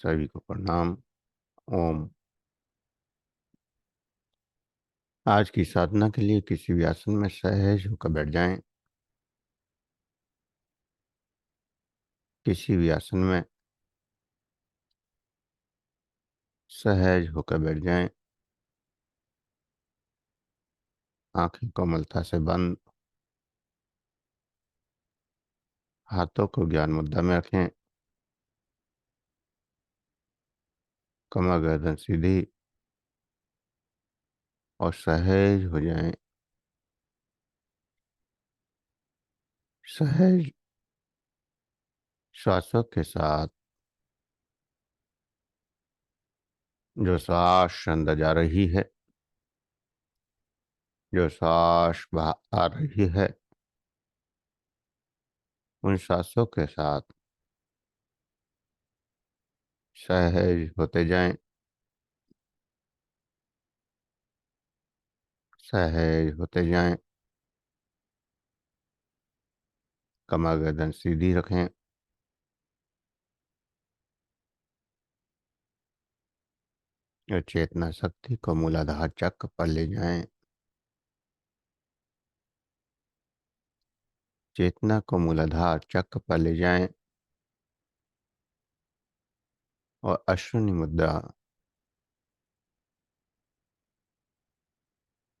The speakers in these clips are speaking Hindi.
सभी को प्रणाम। ओम। आज की साधना के लिए किसी भी आसन में सहज होकर बैठ जाएं। किसी भी आसन में सहज होकर बैठ जाएं। आंखें कोमलता से बंद। हाथों को ज्ञान मुद्रा में रखें। कमर गर्दन सीधी और सहज हो जाएं। सहज श्वासों के साथ जो सांस अंदर जा रही है, जो सांस बाहर आ रही है, उन सांसों के साथ सहज होते जाएं। सहज होते जाएं। कमर गर्दन सीधी रखें। और चेतना शक्ति को मूलाधार चक्र पर ले जाएं। चेतना को मूलाधार चक्र पर ले जाएं और अश्विनी मुद्रा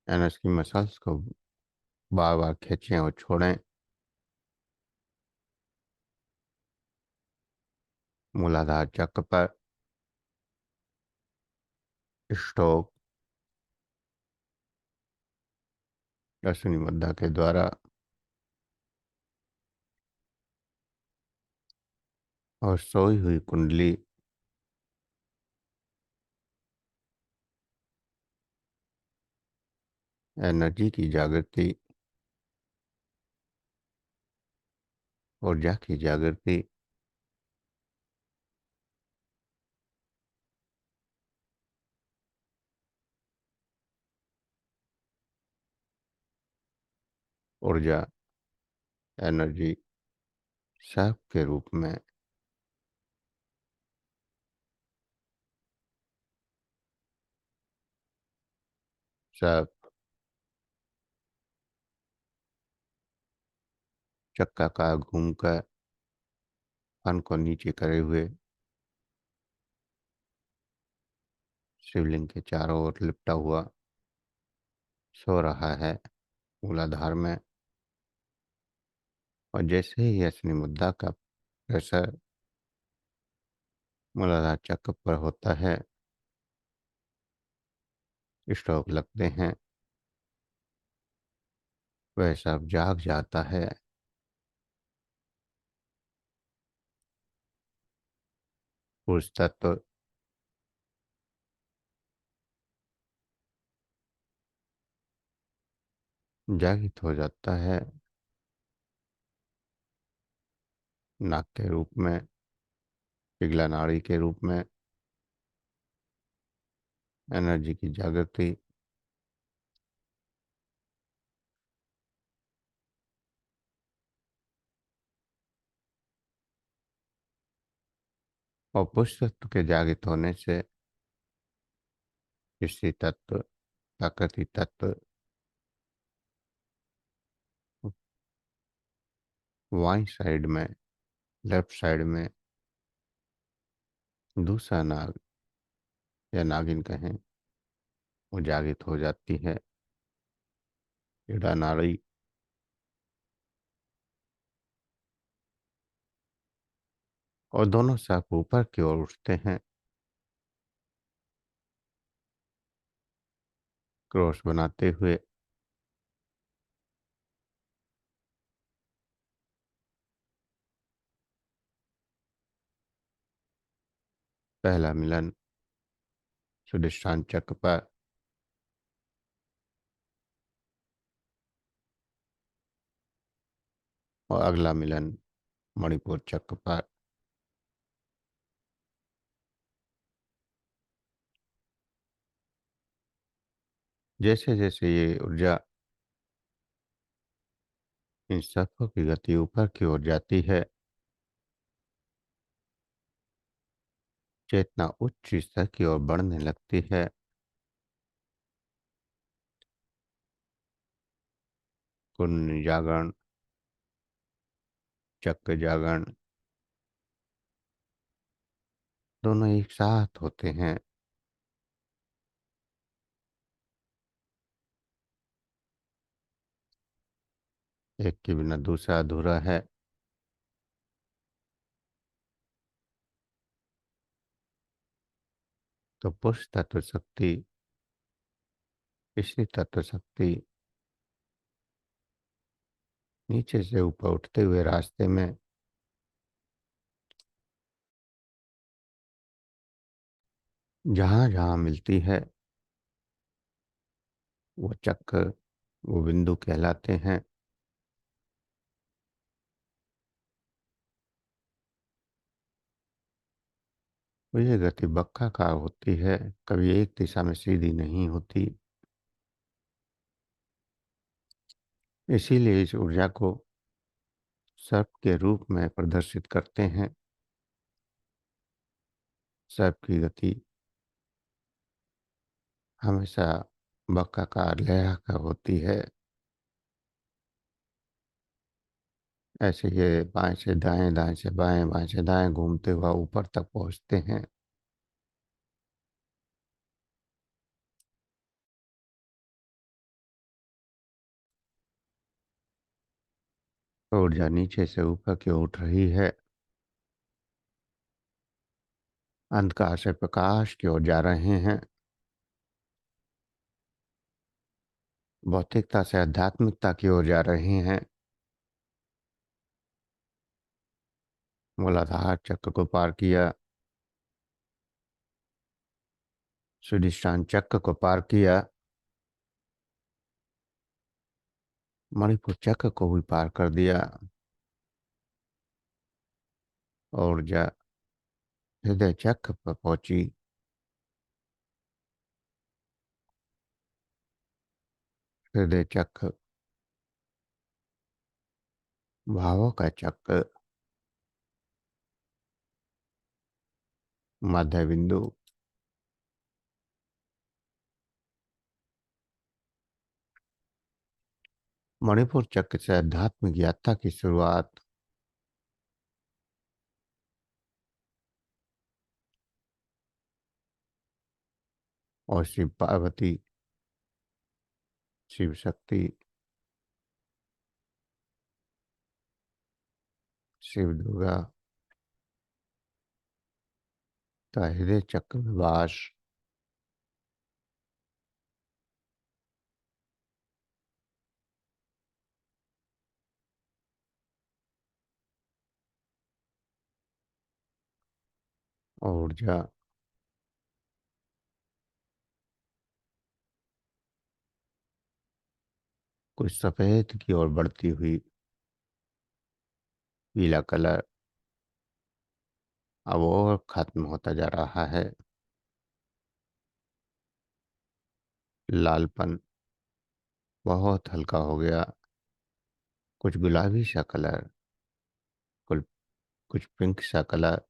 यानी उसकी मसल्स को बार बार खींचें और छोड़ें। मूलाधार चक्र पर स्ट्रोक अश्विनी मुद्रा के द्वारा और सोई हुई कुंडली एनर्जी की जागृति, ऊर्जा की जागृति ऊर्जा एनर्जी सब के रूप में सब चक्राकार घूमकर फन को नीचे करे हुए शिवलिंग के चारों ओर लिपटा हुआ सो रहा है मूलाधार में। और जैसे ही अश्विनी मुद्रा का प्रेशर मूलाधार चक्र पर होता है, स्ट्रोक लगते हैं, वह सब जाग जाता है। पुरुष तत्व जागृत हो जाता है। नाक के रूप में, पिघला नाड़ी के रूप में एनर्जी की जागृति। और पुरुष तत्व के जागृत होने से स्त्री तत्व, प्रकृति तत्व, वाई साइड में, लेफ्ट साइड में दूसरा नाग या नागिन कहें, वो जागृत हो जाती है। इड़ा नाड़ी और दोनों साफ ऊपर की ओर उठते हैं, क्रॉस बनाते हुए। पहला मिलन स्वादिष्टान चक्र पर और अगला मिलन मणिपुर चक्र पर। जैसे जैसे ये ऊर्जा इन सबको की गति ऊपर की ओर जाती है, चेतना उच्च स्तर की ओर बढ़ने लगती है। कुंड जागरण, चक्र जागरण दोनों एक साथ होते हैं। एक के बिना दूसरा अधूरा है। तो पुरुष तत्व शक्ति, स्त्री तत्व शक्ति नीचे से ऊपर उठते हुए रास्ते में जहां जहां मिलती है, वो चक्र, वो बिंदु कहलाते हैं। तो ये गति बक्काकार होती है, कभी एक दिशा में सीधी नहीं होती। इसीलिए इस ऊर्जा को सर्प के रूप में प्रदर्शित करते हैं। सर्प की गति हमेशा बक्काकार लहराकर होती है। ऐसे ये बाएं से दाएं, दाएं से बाएं, बाएं से दाएं घूमते हुआ ऊपर तक पहुंचते हैं। ऊर्जा नीचे से ऊपर की ओर उठ रही है, अंधकार से प्रकाश की ओर जा रहे हैं, भौतिकता से आध्यात्मिकता की ओर जा रहे हैं। मूलाधार चक्र को पार किया, स्वादिष्टान चक्र को पार किया, मणिपुर चक्र को भी पार कर दिया। ऊर्जा हृदय चक्र पर पहुंची। हृदय चक्र भावों का चक्र, मध्य बिंदु। मणिपुर चक्र से आध्यात्मिक यात्रा की शुरुआत। और शिव पार्वती, शिव शक्ति, शिव दुर्गा का हृदय चक्र में वास। ऊर्जा कुछ सफेद की ओर बढ़ती हुई, पीला कलर अब और खत्म होता जा रहा है। लालपन बहुत हल्का हो गया, कुछ गुलाबी सा कलर, कुछ कुछ पिंक सा कलर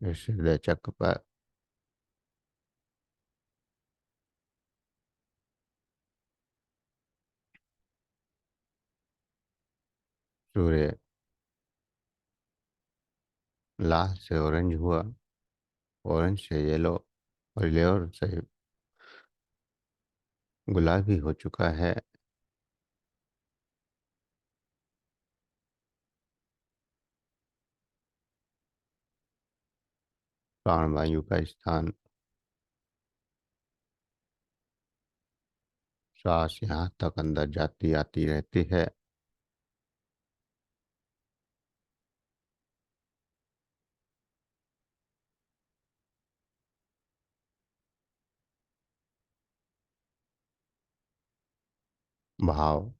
इस हृदय चक्र पर। सूर्य लाल से ऑरेंज हुआ, ऑरेंज से येलो, और येलो से गुलाबी हो चुका है। प्राणवायु का स्थान, श्वास यहाँ तक अंदर जाती आती रहती है। भाव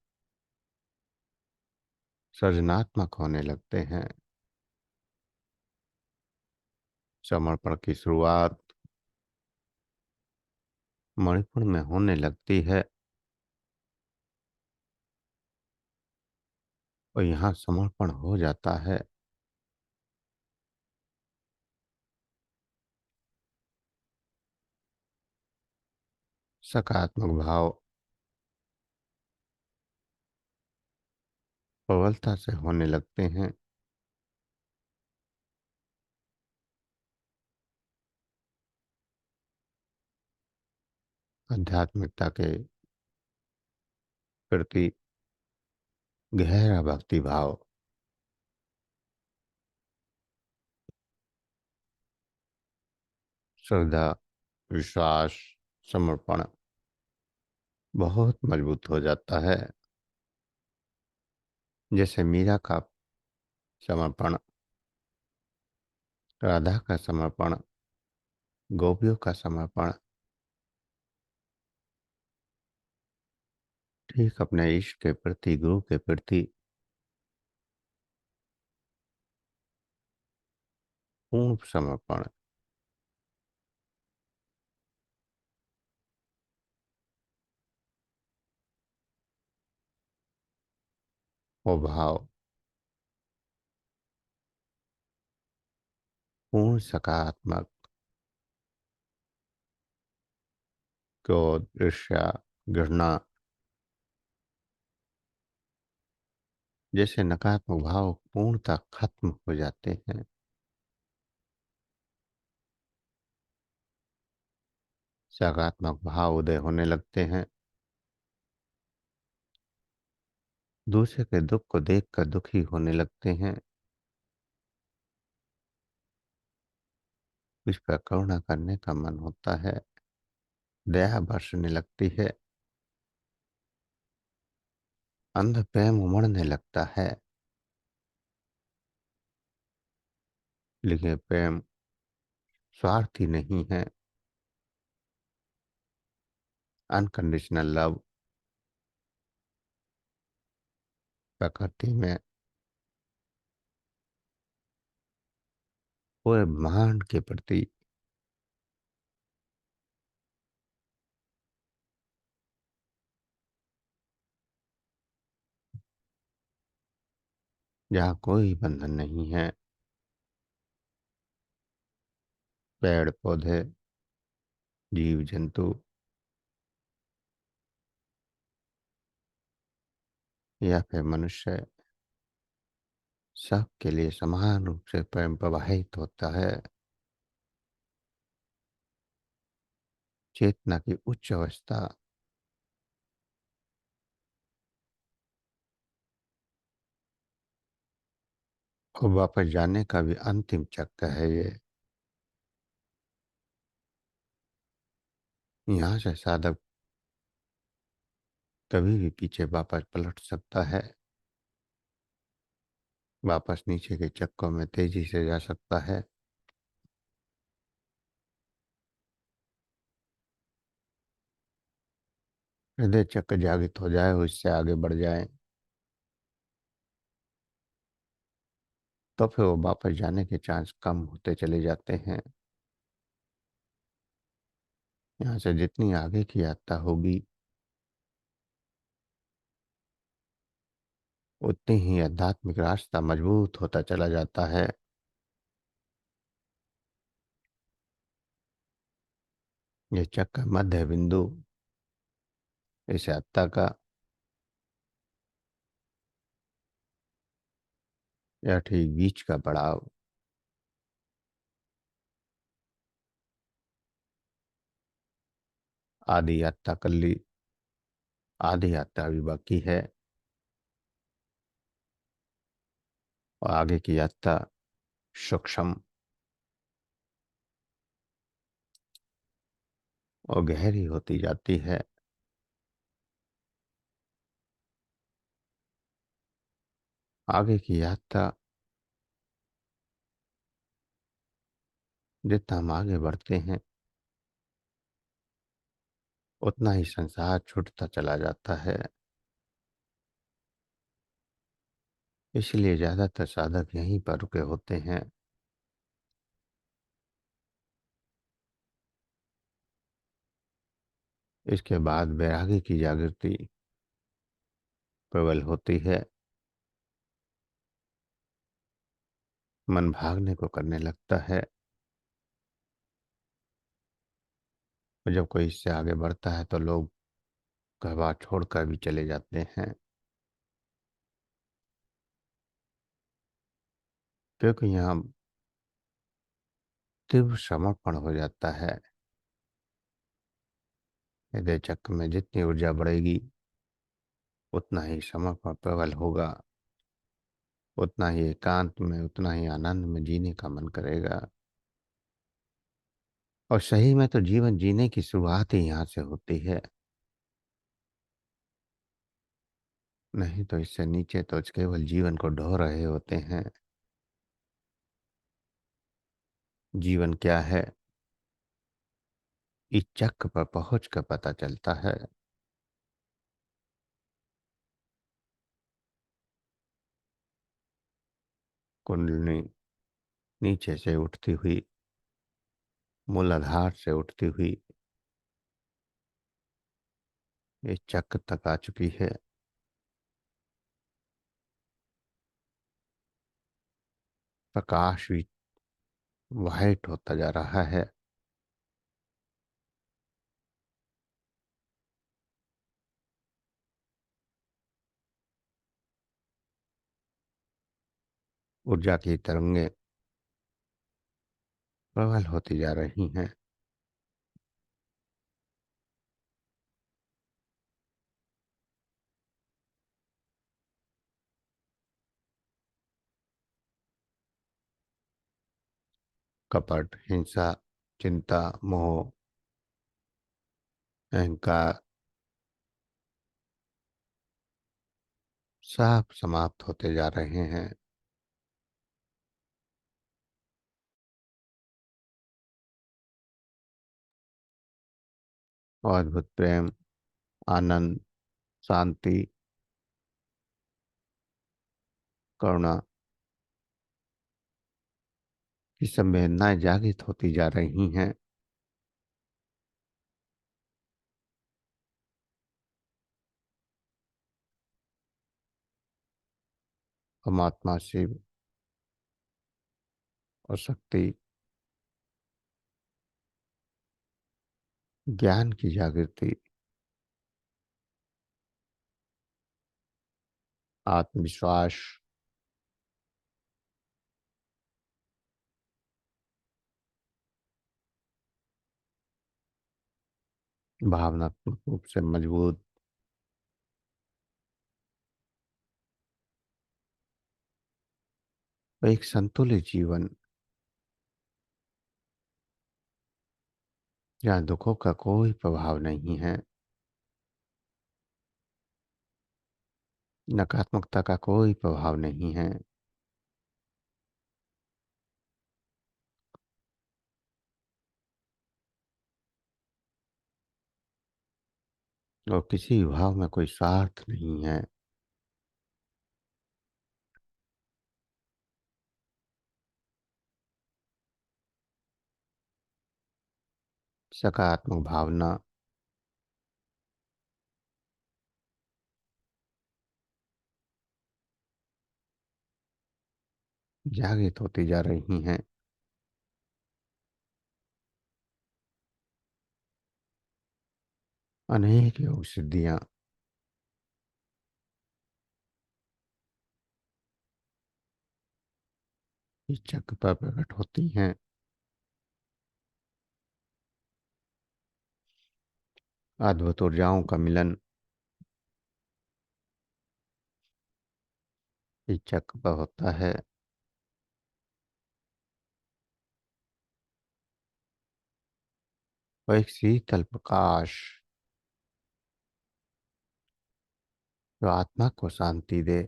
सृजनात्मक होने लगते हैं। समर्पण की शुरुआत मणिपुर में होने लगती है, और यहाँ समर्पण हो जाता है। सकारात्मक भाव प्रबलता से होने लगते हैं। आध्यात्मिकता के प्रति गहरा भक्ति भाव, श्रद्धा, विश्वास, समर्पण बहुत मजबूत हो जाता है। जैसे मीरा का समर्पण, राधा का समर्पण, गोपियों का समर्पण ठीक अपने इष्ट के प्रति, गुरु के प्रति पूर्ण समर्पण, वो भाव पूर्ण सकारात्मक, क्रोध, ईर्ष्या, घृणा जैसे नकारात्मक भाव पूर्णतः खत्म हो जाते हैं। सकारात्मक भाव उदय होने लगते हैं। दूसरे के दुख को देखकर दुखी होने लगते हैं। इस पर करुणा करने का मन होता है। दया बरसने लगती है। अंध प्रेम उमड़ने लगता है। लेकिन प्रेम स्वार्थी नहीं है। अनकंडीशनल लव प्रकृति में पूरे ब्रह्मांड के प्रति जहाँ कोई बंधन नहीं है। पेड़ पौधे, जीव जंतु या फिर मनुष्य, सबके लिए समान रूप से प्रेम प्रवाहित होता है। चेतना की उच्च अवस्था और वापस जाने का भी अंतिम चक्र है ये। यहाँ से साधक कभी भी पीछे वापस पलट सकता है। वापस नीचे के चक्रों में तेजी से जा सकता है। हृदय चक्र जागृत हो जाए, उससे आगे बढ़ जाए, तो फिर वो वापस जाने के चांस कम होते चले जाते हैं। यहाँ से जितनी आगे की यात्रा होगी, उतनी ही आध्यात्मिक रास्ता मजबूत होता चला जाता है। ये चक्र मध्य बिंदु इस यात्रा का, या ठीक बीच का पड़ाव, आधी यात्रा कर ली, आधी यात्रा अभी बाकी है। और आगे की यात्रा सूक्ष्म और गहरी होती जाती है। आगे की यात्रा जितना हम आगे बढ़ते हैं, उतना ही संसार छूटता चला जाता है। इसलिए ज्यादातर साधक यहीं पर रुके होते हैं। इसके बाद वैरागी की जागृति प्रबल होती है। मन भागने को करने लगता है। और जब कोई इससे आगे बढ़ता है तो लोग घर बार छोड़कर भी चले जाते हैं, क्योंकि यहाँ तीव्र समर्पण हो जाता है। हृदय चक्र में जितनी ऊर्जा बढ़ेगी उतना ही समर्पण प्रबल होगा, उतना ही एकांत में, उतना ही आनंद में जीने का मन करेगा। और सही में तो जीवन जीने की शुरुआत ही यहाँ से होती है। नहीं तो इससे नीचे तो केवल जीवन को ढो रहे होते हैं। जीवन क्या है, इस चक्र पर पहुंच कर पता चलता है। कुंडली नीचे से उठती हुई, मूलाधार से उठती हुई इस चक्र तक आ चुकी है। प्रकाश भी वाइट होता जा रहा है। ऊर्जा की तरंगे प्रबल होती जा रही हैं। कपट, हिंसा, चिंता, मोह, अहंकार सब समाप्त होते जा रहे हैं। और अद्भुत प्रेम, आनंद, शांति, करुणा की संवेदनाएं जागृत होती जा रही हैं। परमात्मा शिव और शक्ति, ज्ञान की जागृति, आत्मविश्वास, भावनात्मक रूप से मजबूत, और एक संतुलित जीवन जहाँ दुखों का कोई प्रभाव नहीं है, नकारात्मकता का कोई प्रभाव नहीं है, और किसी भाव में कोई स्वार्थ नहीं है। सकारात्मक भावना जागृत होती जा रही हैं। अनेक योग सिद्धियां इस चक्र पर प्रकट होती हैं। अद्भुत ऊर्जाओं का मिलन इस चक्र पर होता है। और एक शीतल प्रकाश जो आत्मा को शांति दे,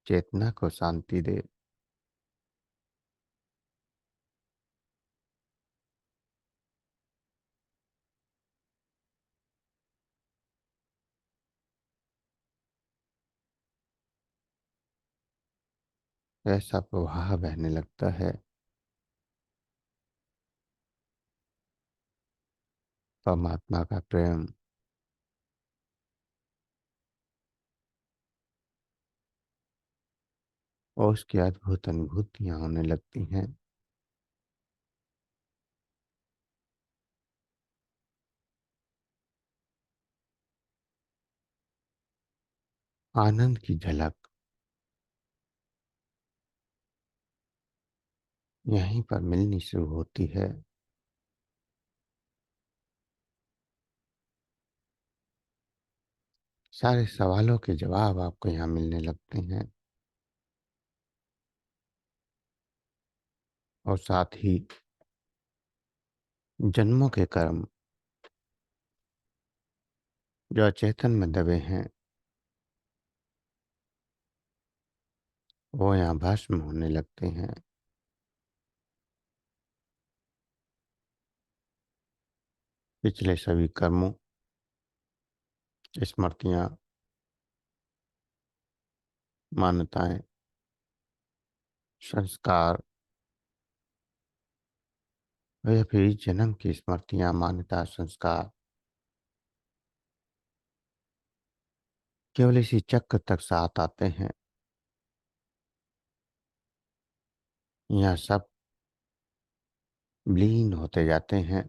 चेतना को शांति दे, ऐसा प्रवाह बहने लगता है। परमात्मा का प्रेम और उसकी अद्भुत अनुभूतियां होने लगती हैं। आनंद की झलक यहीं पर मिलनी शुरू होती है। सारे सवालों के जवाब आपको यहाँ मिलने लगते हैं, और साथ ही जन्मों के कर्म जो अचेतन में दबे हैं, वो यहाँ भस्म होने लगते हैं। पिछले सभी कर्मों, स्मृतियाँ, मान्यताएं, संस्कार, या फिर इस जन्म की स्मृतियाँ, मान्यता, संस्कार केवल इसी चक्र तक साथ आते हैं। यह सब विलीन होते जाते हैं।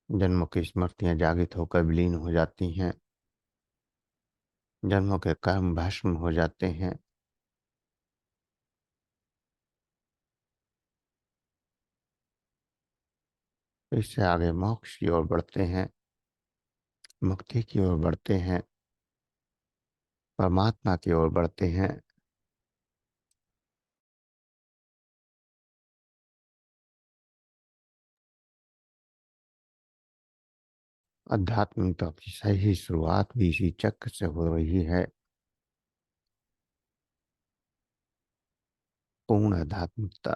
जन्मों की स्मृतियाँ जागृत होकर विलीन हो जाती हैं। जन्मों के कर्म भस्म हो जाते हैं। इससे आगे मोक्ष की ओर बढ़ते हैं, मुक्ति की ओर बढ़ते हैं, परमात्मा की ओर बढ़ते हैं। अध्यात्मिकता की सही शुरुआत भी इसी चक्र से हो रही है। पूर्ण आध्यात्मिकता।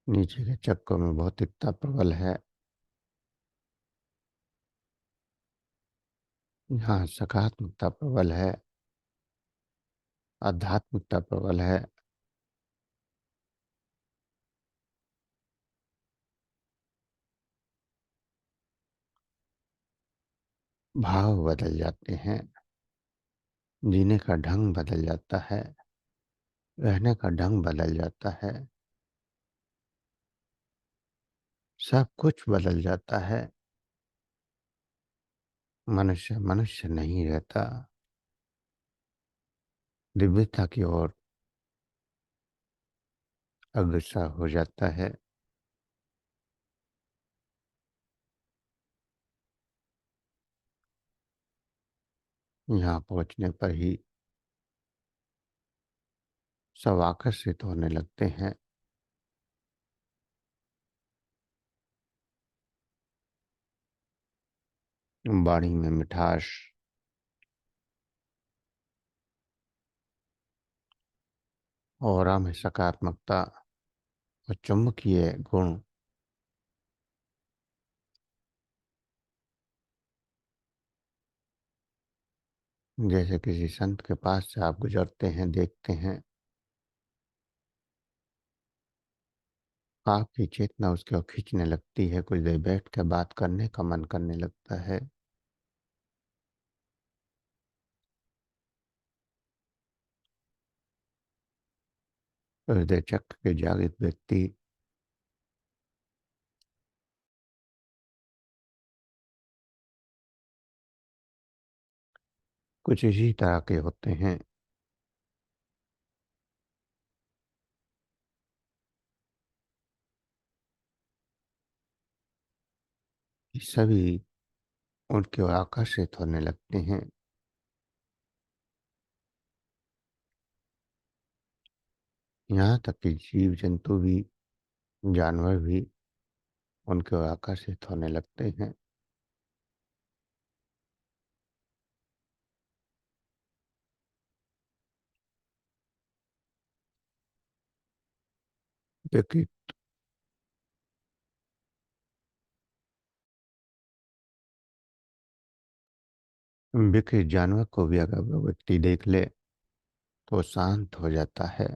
नीचे के चक्रों में भौतिकता प्रबल है, यहाँ सकारात्मकता प्रबल है, आध्यात्मिकता प्रबल है। भाव बदल जाते हैं, जीने का ढंग बदल जाता है, रहने का ढंग बदल जाता है, सब कुछ बदल जाता है। मनुष्य मनुष्य नहीं रहता, दिव्यता की ओर अग्रसर हो जाता है। यहाँ पहुंचने पर ही सब आकर्षित होने लगते हैं। वाणी में मिठास, ऑरा में सकारात्मकता और चुंबकीय गुण जैसे किसी संत के पास से आप गुजरते हैं, देखते हैं, आपकी चेतना उसकी ओर खींचने लगती है। कुछ देर बैठ कर बात करने का मन करने लगता है। हृदय चक्र के जागृत व्यक्ति कुछ इसी तरह के होते हैं। कि सभी उनकी ओर आकर्षित होने लगते हैं। यहाँ तक कि जीव जंतु भी, जानवर भी उनकी ओर आकर्षित होने लगते हैं। क्योंकि बिखरे जानवर को भी अगर वो व्यक्ति देख ले तो शांत हो जाता है।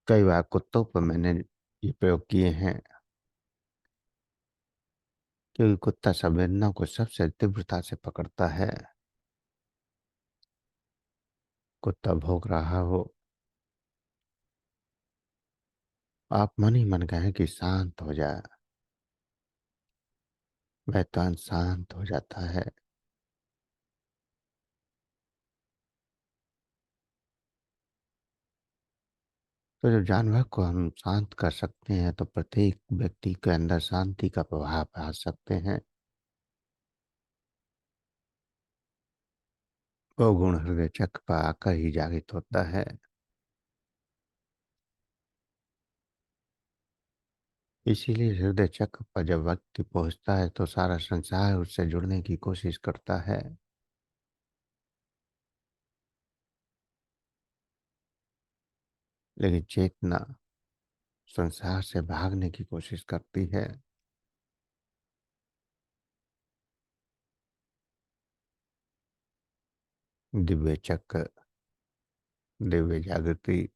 कई बार कुत्तों पर मैंने ये प्रयोग किए हैं क्योंकि कुत्ता संवेदना को सबसे तीव्रता से पकड़ता है। कुत्ता भौंक रहा हो, आप मन ही मन कहें कि शांत हो जा, वह तुरंत शांत हो जाता है। तो जब जानवर को हम शांत कर सकते हैं तो प्रत्येक व्यक्ति के अंदर शांति का प्रभाव आ सकते हैं। वो गुण हृदय चक्र पर आकर ही जागृत होता है। इसीलिए हृदय चक्र पर जब व्यक्ति पहुंचता है तो सारा संसार उससे जुड़ने की कोशिश करता है। लेकिन चेतना संसार से भागने की कोशिश करती है। दिव्य चक्र, दिव्य जागृति,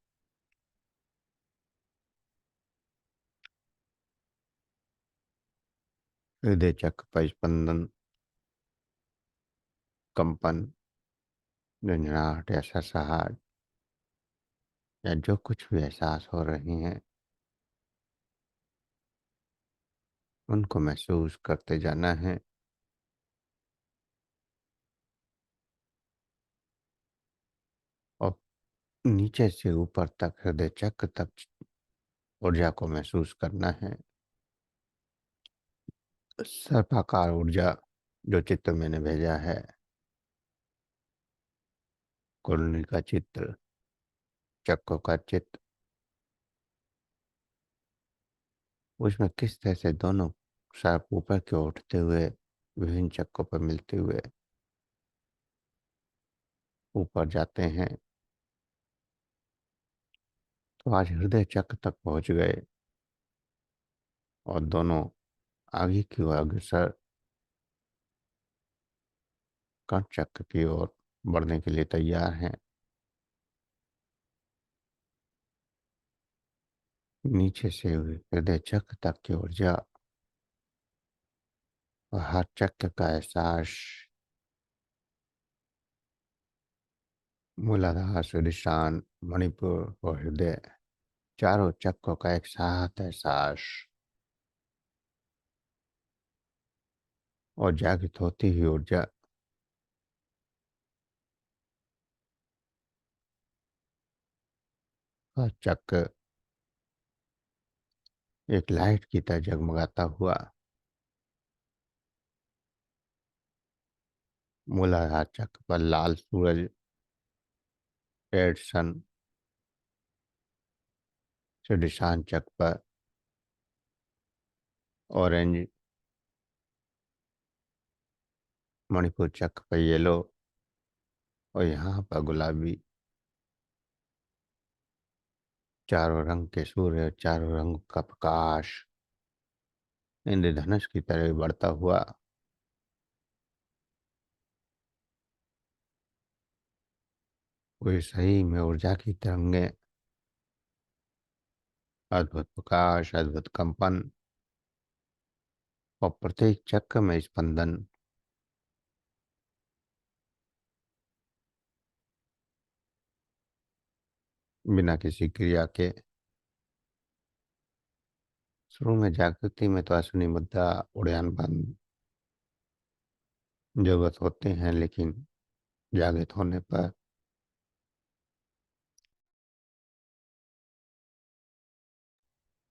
हृदय चक्र पर स्पंदन, कंपन, झंझनाहट या सरसराहट या जो कुछ भी एहसास हो रहे हैं, उनको महसूस करते जाना है। और नीचे से ऊपर तक, हृदय चक्र तक ऊर्जा को महसूस करना है। सर्पाकार ऊर्जा जो चित्र मैंने भेजा है, कुंडली का चित्र, चक्रों का चित्र, उसमें किस तरह से दोनों सर्प ऊपर की ओर उठते हुए विभिन्न चक्रों पर मिलते हुए ऊपर जाते हैं। तो आज हृदय चक्र तक पहुंच गए और दोनों आगे की ओर अग्रसर कर्ण चक्र की ओर बढ़ने के लिए तैयार हैं। नीचे से हुए हृदय चक्र तक की ऊर्जा और हर चक्र का एहसास मूलाधार, स्वादिष्टान, मणिपुर और हृदय, चारों चक्रों का एक साथ एहसास और जागृत होती हुई ऊर्जा। हर चक्र एक लाइट की तरह जगमगाता हुआ मूलाधार चक्र पर लाल सूरज, रेड सन, स्वादिष्टान चक्र पर ऑरेंज, मणिपुर चक्र पर येलो और यहाँ पर गुलाबी, चारों रंग के सूर्य, चारों रंग का प्रकाश इंद्रधनुष की तरह बढ़ता हुआ कोई सही में ऊर्जा की तरंगे, अद्भुत प्रकाश, अद्भुत कंपन और प्रत्येक चक्र में स्पंदन। बिना किसी क्रिया के शुरू में जागृति में तो अश्विनी मुद्रा, उड़ान बंद जरूरत होते हैं, लेकिन जागृत होने पर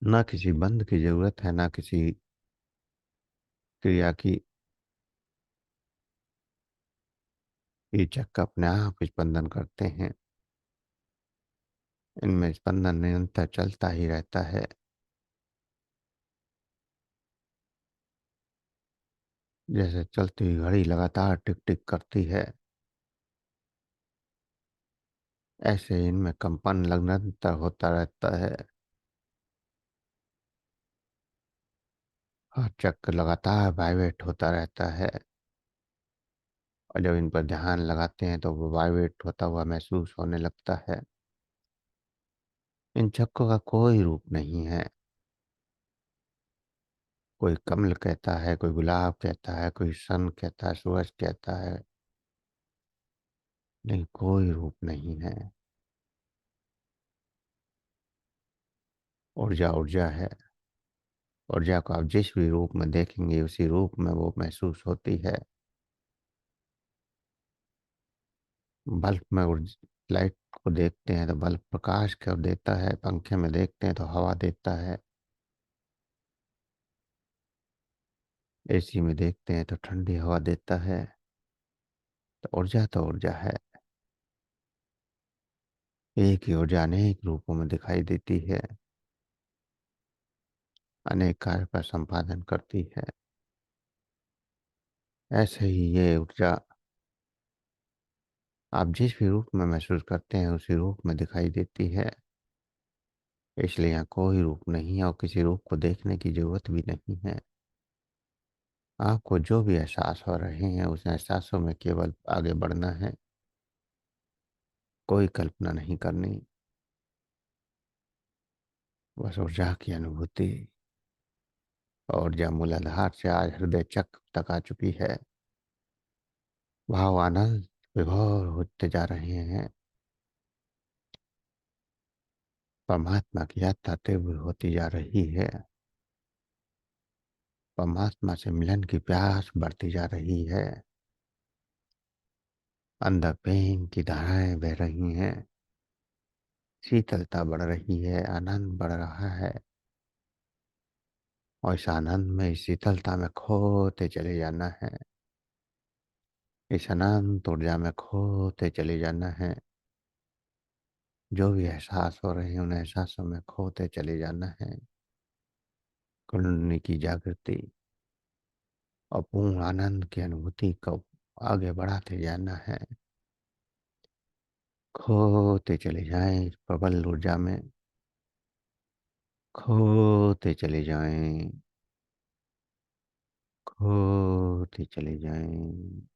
ना किसी बंद की जरूरत है, ना किसी क्रिया की। ये चक्र अपने आप स्पंदन करते हैं। इनमें स्पंदन निरंतर चलता ही रहता है। जैसे चलती हुई घड़ी लगातार टिक टिक करती है, ऐसे इनमें कंपन निरंतर होता रहता है। हर चक्र लगातार वाइब्रेट होता रहता है और जब इन पर ध्यान लगाते हैं तो वो वाइब्रेट होता हुआ महसूस होने लगता है। इन चक्रों का कोई रूप नहीं है, कोई कमल कहता है, कोई गुलाब कहता है, कोई सन कहता है, सूरज कहता है, लेकिन कोई रूप नहीं है। ऊर्जा ऊर्जा है। ऊर्जा को आप जिस भी रूप में देखेंगे उसी रूप में वो महसूस होती है। बल्ब में लाइट को देखते हैं तो बल्ब प्रकाश को देता है, पंखे में देखते हैं तो हवा देता है, एसी में देखते हैं तो ठंडी हवा देता है। तो ऊर्जा है। एक ही ऊर्जा अनेक रूपों में दिखाई देती है, अनेक कार्य का संपादन करती है। ऐसे ही ये ऊर्जा आप जिस भी रूप में महसूस करते हैं उसी रूप में दिखाई देती है। इसलिए यहाँ कोई रूप नहीं है और किसी रूप को देखने की जरूरत भी नहीं है। आपको जो भी एहसास हो रहे हैं उस एहसासों में केवल आगे बढ़ना है, कोई कल्पना नहीं करनी। बस ऊर्जा की अनुभूति। और ऊर्जा मूलाधार से आज हृदय चक्र तक आ चुकी है। भाव आनंद विभोर होते जा रहे हैं। परमात्मा की यात्रा तीव्र होती जा रही है। परमात्मा से मिलन की प्यास बढ़ती जा रही है। अंदर प्रेम की धाराएं बह रही हैं। शीतलता बढ़ रही है, आनंद बढ़ रहा है। और इस आनंद में, इस शीतलता में खोते चले जाना है। इस अनंत ऊर्जा में खोते चले जाना है। जो भी एहसास हो रहे हैं उन एहसासों में खोते चले जाना है। कुंडली की जागृति और पूर्ण आनंद की अनुभूति को आगे बढ़ाते जाना है। खोते चले जाएं इस प्रबल ऊर्जा में। खोते चले जाएं। खोते चले जाएं।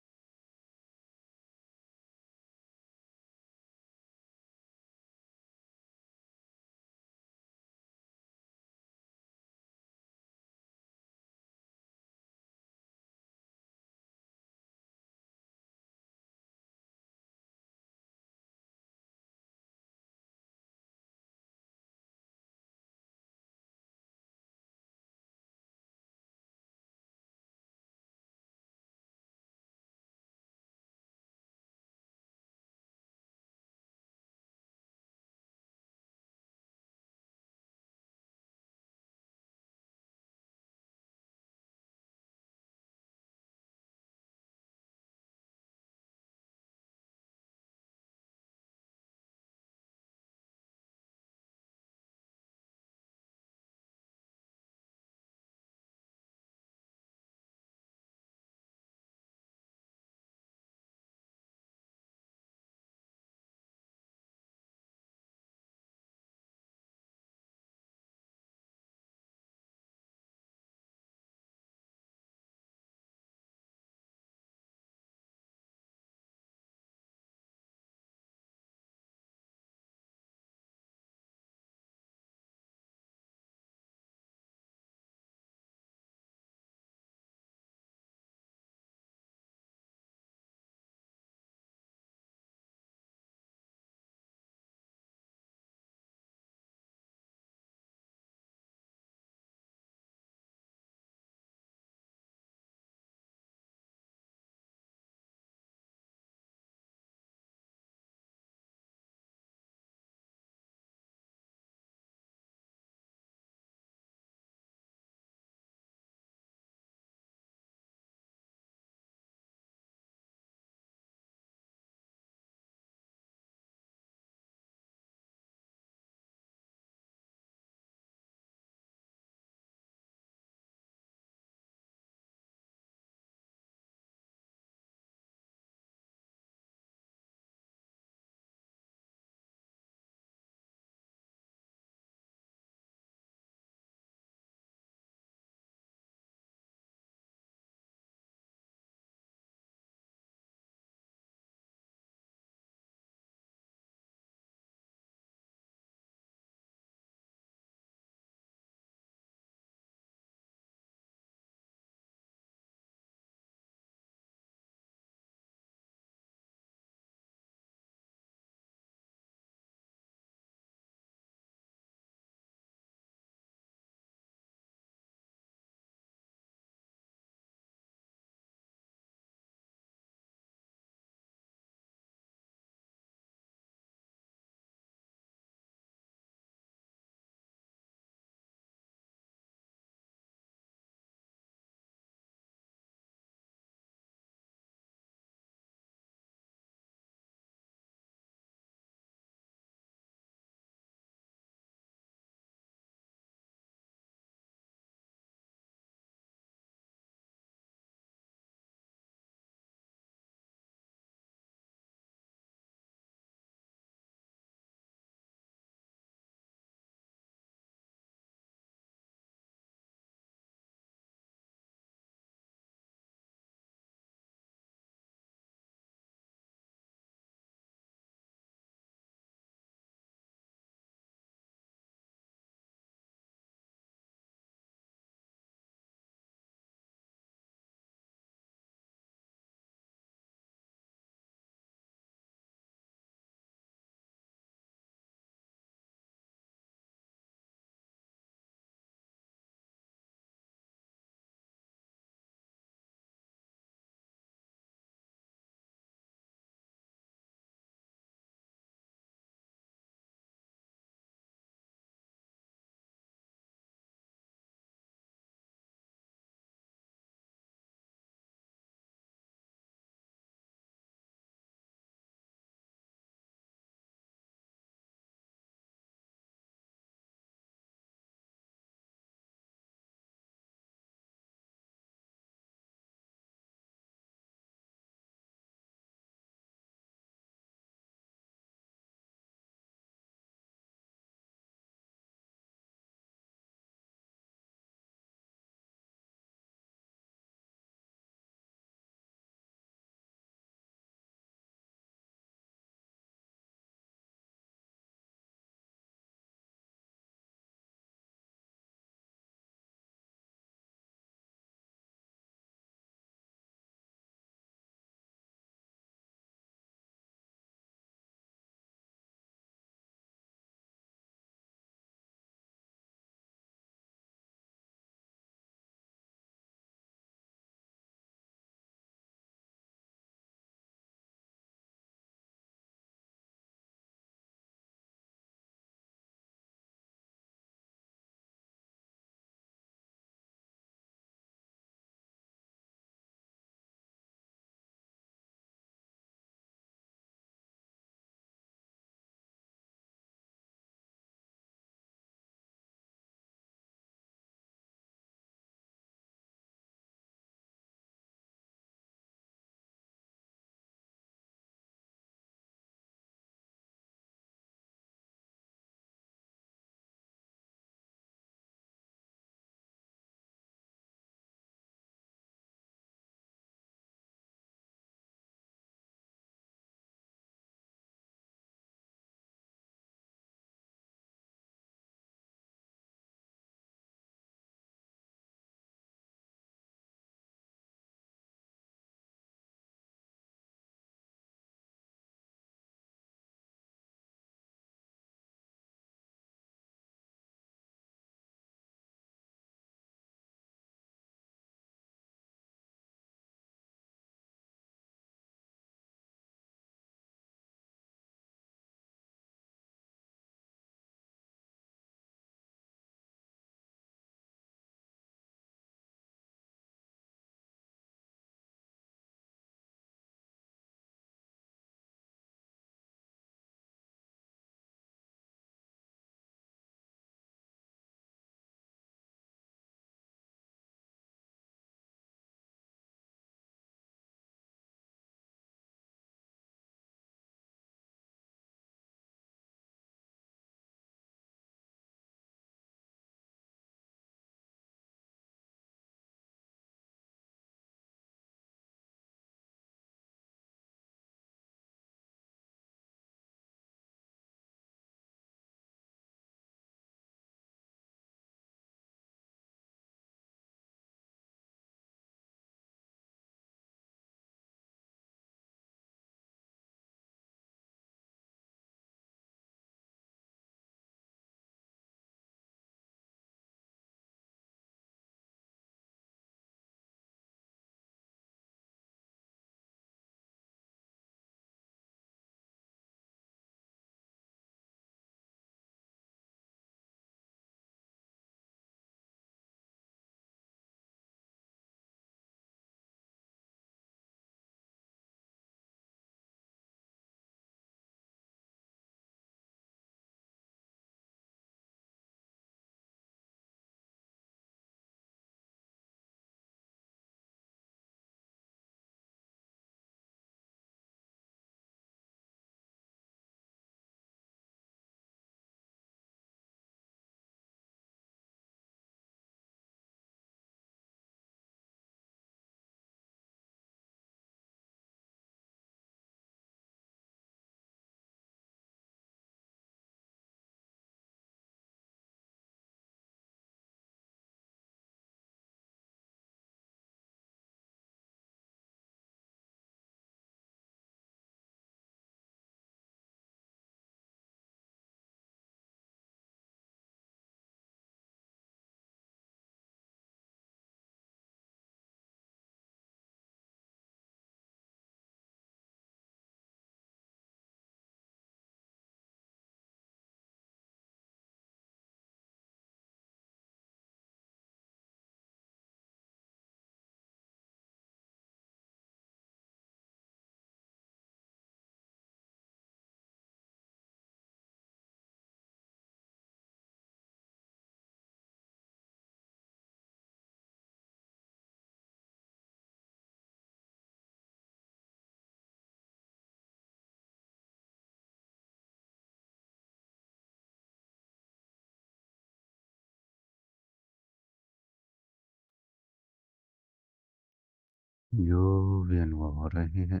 जो भी अनुभव हो रहे हैं,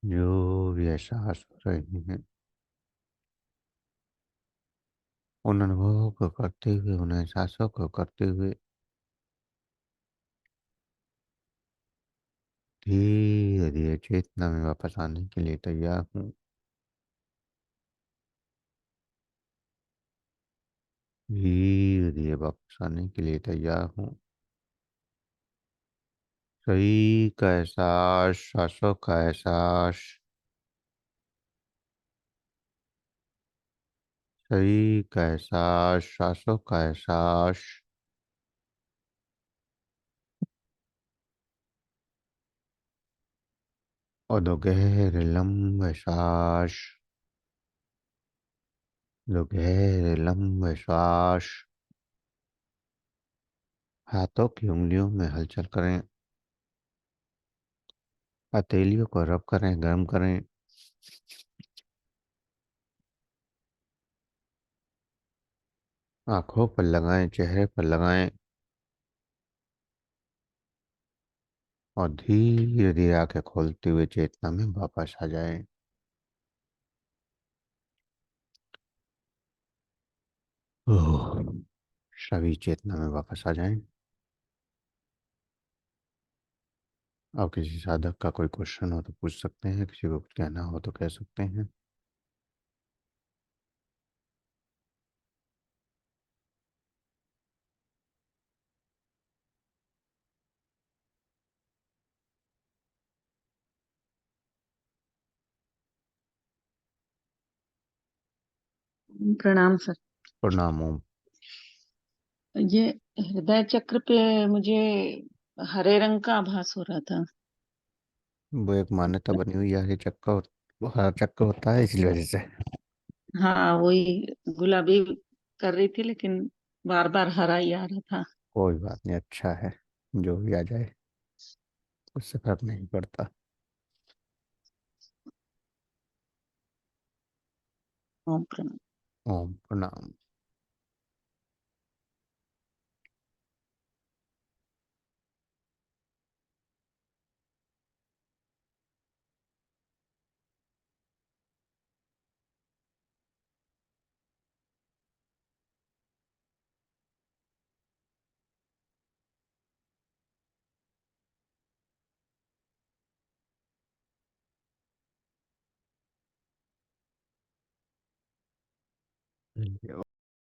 जो भी एहसास हो रहे हैं, उन अनुभवों को करते हुए, उन एहसासों को करते हुए धीरे धीरे चेतना में वापस आने के लिए तैयार हूँ। धीरे धीरे वापस आने के लिए तैयार हूँ। शरीर का एहसास, सांसों का एहसास, शरीर का एहसास, सांसों का एहसास और दो गहरे लंबे सांस, दो गहरे लंबे सांस। हाथों की उंगलियों में हलचल करें, हथेलियों को रब करें, गर्म करें। आंखों पर लगाएं, चेहरे पर लगाएं और धीरे धीरे आंखें खोलते हुए चेतना में वापस आ जाएं। ओह, सभी चेतना में वापस आ जाएं। अब किसी साधक का कोई क्वेश्चन हो तो पूछ सकते हैं, किसी को कुछ कहना हो तो कह सकते हैं। प्रणाम सर। प्रणाम ओम। ये हृदय चक्र पे मुझे हरे रंग का आभास हो रहा था। वो एक मान्यता बनी हुई है, ये चक्कर, वो हरा चक्कर होता है इसलिए वजह से। हाँ, वही गुलाबी कर रही थी लेकिन बार बार हरा ही आ रहा था। कोई बात नहीं, अच्छा है। जो भी आ जाए उससे फर्क नहीं पड़ता। ओम प्रणाम। ओम प्रणाम।